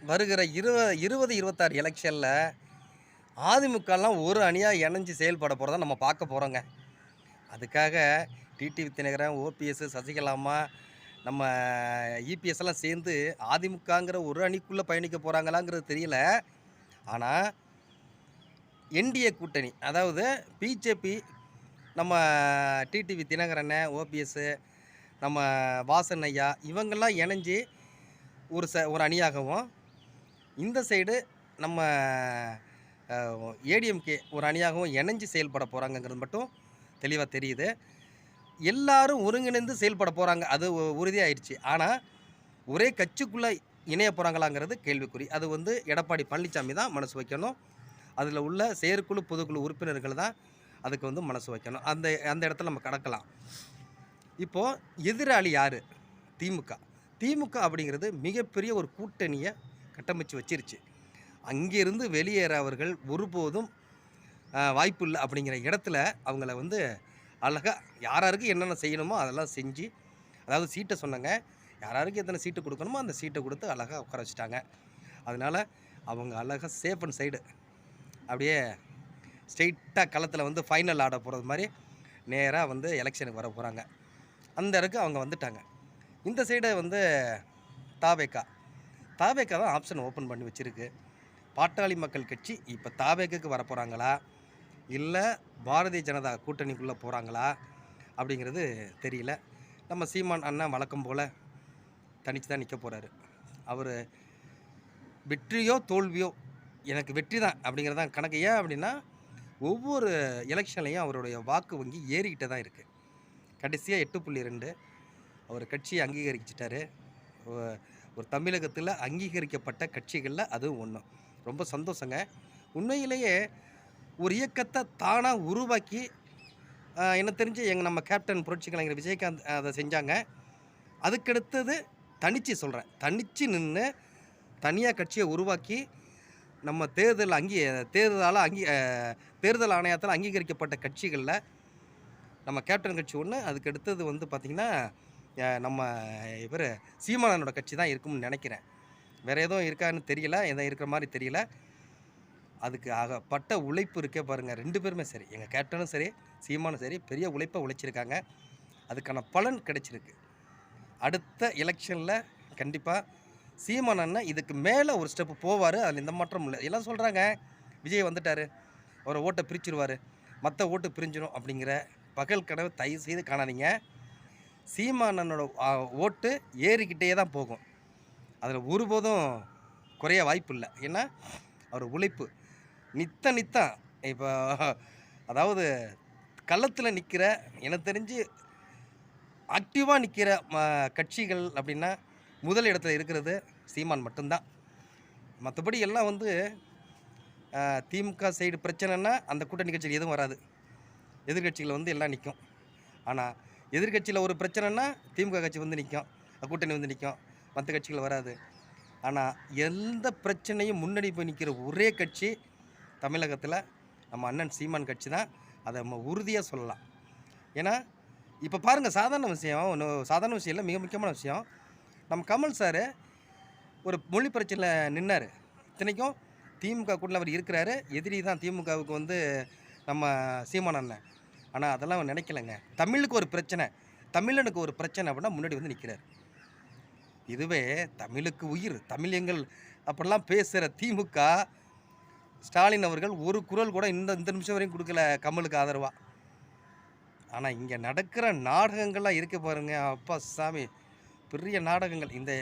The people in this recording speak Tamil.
வருகிற 2026 எலெக்ஷனில் அதிமுகலாம் ஒரு அணியாக இணைஞ்சு செயல்பட போகிறத நம்ம பார்க்க போகிறோங்க. அதுக்காக டிடிவி தினகரன், ஓபிஎஸ், சசிகலாம்மா, நம்ம இபிஎஸ் எல்லாம் சேர்ந்து அதிமுகங்கிற ஒரு அணிக்குள்ளே பயணிக்க போகிறாங்களாங்கிறது தெரியல. ஆனால் என்டிஏ கூட்டணி, அதாவது பிஜேபி, நம்ம டிடிவி தினகரன், ஓபிஎஸ், நம்ம வாசன் ஐயா இவங்கெல்லாம் இணைஞ்சு ஒரு அணியாகவும், இந்த சைடு நம்ம ஏடிஎம்கே ஒரு அணியாகவும் இணைஞ்சு செயல்பட போகிறாங்கங்கிறது மட்டும் தெளிவாக தெரியுது. எல்லாரும் ஒருங்கிணைந்து செயல்பட போகிறாங்க, அது உறுதியாயிடுச்சு. ஆனால் ஒரே கட்சிக்குள்ளே இணைய போகிறாங்களாங்கிறது கேள்விக்குறி. அது எடப்பாடி பழனிசாமி தான் மனசு வைக்கணும். அதில் உள்ள செயற்குழு பொதுக்குழு உறுப்பினர்கள் தான் அதுக்கு மனசு வைக்கணும். அந்த இடத்துல நம்ம கடக்கலாம். இப்போது எதிராளி யார்? திமுக. திமுக அப்படிங்கிறது மிகப்பெரிய ஒரு கூட்டணியை கட்டமைச்சு வச்சிருச்சு. அங்கேருந்து வெளியேற அவர்கள் ஒருபோதும் வாய்ப்பு இல்லை. அப்படிங்கிற இடத்துல அவங்கள அழகாக யாராருக்கு என்னென்ன செய்யணுமோ அதெல்லாம் செஞ்சு, அதாவது சீட்டை சொன்னாங்க, யாராருக்கு எத்தனை சீட்டு கொடுக்கணுமோ அந்த சீட்டை கொடுத்து அழகாக உட்கார வச்சுட்டாங்க. அதனால் அவங்க அழகாக சேஃப் அண்ட் சைடு அப்படியே ஸ்ட்ரெயிட்டாக களத்தில் ஃபைனல் ஆட போகிறது மாதிரி நேராக எலெக்ஷனுக்கு வர போகிறாங்க. அந்த இடத்துக்கு அவங்க வந்துட்டாங்க. இந்த சைடு தாவேக்கா தான் ஆப்ஷன் ஓப்பன் பண்ணி வச்சுருக்கு. பாட்டாளி மக்கள் கட்சி இப்போ தாவேக்காக்கு வர போகிறாங்களா, இல்லை பாரதிய ஜனதா கூட்டணிக்குள்ளே போகிறாங்களா அப்படிங்கிறது தெரியல. நம்ம சீமான் அண்ணன் வழக்கம் போல் தனித்து தான் நிற்க போகிறாரு. அவர் வெற்றியோ தோல்வியோ எனக்கு வெற்றி தான் அப்படிங்கிறது தான் கணக்கு. ஏன் அப்படின்னா ஒவ்வொரு எலெக்ஷன்லையும் அவருடைய வாக்கு வங்கி ஏறிக்கிட்டே தான் இருக்குது. கடைசியாக 8.2 அவர் கட்சியை அங்கீகரிச்சிட்டாரு. ஒரு தமிழகத்தில் அங்கீகரிக்கப்பட்ட கட்சிகளில் அதுவும் ஒன்று. ரொம்ப சந்தோஷங்க. உண்மையிலேயே ஒரு இயக்கத்தை தானாக உருவாக்கி, எனக்கு தெரிஞ்சு நம்ம கேப்டன் புரட்சி கலைஞர் விஜயகாந்த் அதை செஞ்சாங்க. அதுக்கடுத்தது தனிச்சு நின்று தனியாக கட்சியை உருவாக்கி நம்ம தேர்தல் ஆணையத்தால் அங்கீகரிக்கப்பட்ட கட்சிகளில் நம்ம கேப்டன் கட்சி ஒன்று. அதுக்கு அடுத்தது பார்த்திங்கன்னா நம்ம இவர் சீமானனோட கட்சி தான் இருக்கும்னு நினைக்கிறேன். வேறு எதுவும் இருக்கான்னு தெரியல, எதுவும் இருக்கிற மாதிரி தெரியல. அதுக்கு ஆகப்பட்ட உழைப்பு இருக்கே பாருங்கள். 2 பேருமே சரி, எங்கள் கேப்டனும் சரி சீமானும் சரி பெரிய உழைப்பை உழைச்சிருக்காங்க. அதுக்கான பலன் கிடைச்சிருக்கு. அடுத்த எலெக்ஷனில் கண்டிப்பாக சீமான் அண்ணன் இதுக்கு மேலே ஒரு ஸ்டெப்பு போவார். அதில் எந்த மாற்றம் இல்லை. எல்லாம் சொல்கிறாங்க விஜய் வந்துட்டார், அவரை ஓட்டை பிரிச்சுருவார், மற்ற ஓட்டு பிரிஞ்சிடும் அப்படிங்கிற பகல் கனவு தயவு செய்து காணாதீங்க. சீமானனோட ஓட்டு ஏறிக்கிட்டே தான் போகும். அதில் ஒருபோதும் குறைய வாய்ப்பு இல்லை. ஏன்னா அவர் உழைப்பு நித்தம் இப்போ அதாவது களத்தில் நிற்கிற, எனக்கு தெரிஞ்சு ஆக்டிவாக நிற்கிற கட்சிகள் அப்படின்னா முதல் இடத்துல இருக்கிறது சீமான் மட்டும்தான். மற்றபடி எல்லாம் திமுக சைடு பிரச்சனைன்னா அந்த கூட்டணி கட்சியில் எதுவும் வராது. எதிர்கட்சிகள் எல்லாம் நிற்கும். ஆனால் எதிர்கட்சியில் ஒரு பிரச்சனைனா திமுக கட்சி நிற்கும், கூட்டணி நிற்கும், மற்ற கட்சிகள் வராது. ஆனால் எந்த பிரச்சனையும் முன்னாடி போய் நிற்கிற ஒரே கட்சி தமிழகத்தில் நம்ம அண்ணன் சீமான் கட்சி தான். அதை நம்ம உறுதியாக சொல்லலாம். ஏன்னா இப்போ பாருங்கள், சாதாரண விஷயம் இல்லை, மிக முக்கியமான விஷயம். நம்ம கமல் சார் ஒரு மொழி பிரச்சனையில் நின்னார். இத்தனைக்கும் திமுக கூட்டில் அவர் இருக்கிறாரு. எதிரி தான் திமுகவுக்கு நம்ம சீமான் அண்ணன். ஆனால் அதெல்லாம் அவர் நினைக்கலைங்க. தமிழுக்கு ஒரு பிரச்சனை, தமிழனுக்கு ஒரு பிரச்சனை அப்படின்னா முன்னாடி நிற்கிறார். இதுவே தமிழுக்கு உயிர், தமிழ் அப்படிலாம் பேசுகிற திமுக ஸ்டாலின் அவர்கள் ஒரு குரல் கூட இந்த நிமிஷம் வரையும் கொடுக்கல கமலுக்கு ஆதரவாக. ஆனால் இங்கே நடக்கிற நாடகங்கள்லாம் இருக்க பாருங்க, அப்பா சாமி, பெரிய நாடகங்கள். இந்த